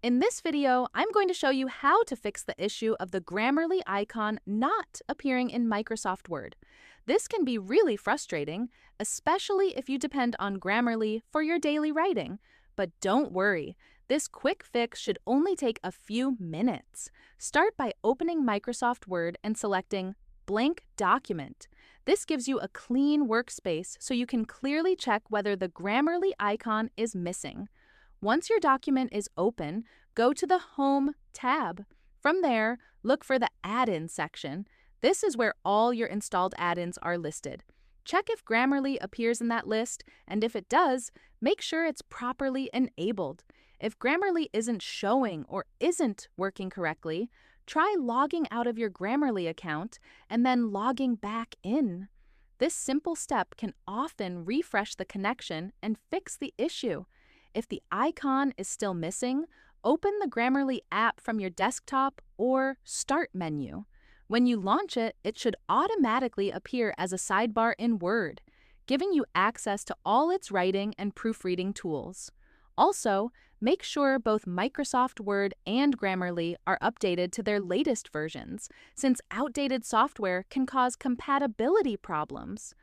In this video, I'm going to show you how to fix the issue of the Grammarly icon not appearing in Microsoft Word. This can be really frustrating, especially if you depend on Grammarly for your daily writing. But don't worry, this quick fix should only take a few minutes. Start by opening Microsoft Word and selecting Blank Document. This gives you a clean workspace so you can clearly check whether the Grammarly icon is missing. Once your document is open, go to the Home tab. From there, look for the Add-in section. This is where all your installed add-ins are listed. Check if Grammarly appears in that list, and if it does, make sure it's properly enabled. If Grammarly isn't showing or isn't working correctly, try logging out of your Grammarly account and then logging back in. This simple step can often refresh the connection and fix the issue. If the icon is still missing, open the Grammarly app from your desktop or Start menu. When you launch it, it should automatically appear as a sidebar in Word, giving you access to all its writing and proofreading tools. Also, make sure both Microsoft Word and Grammarly are updated to their latest versions, since outdated software can cause compatibility problems.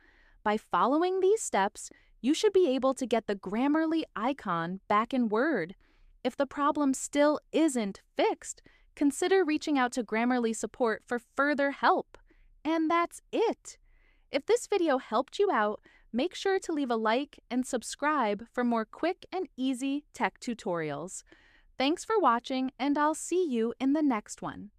By following these steps, you should be able to get the Grammarly icon back in Word. If the problem still isn't fixed, consider reaching out to Grammarly support for further help. And that's it. If this video helped you out, make sure to leave a like and subscribe for more quick and easy tech tutorials. Thanks for watching, and I'll see you in the next one.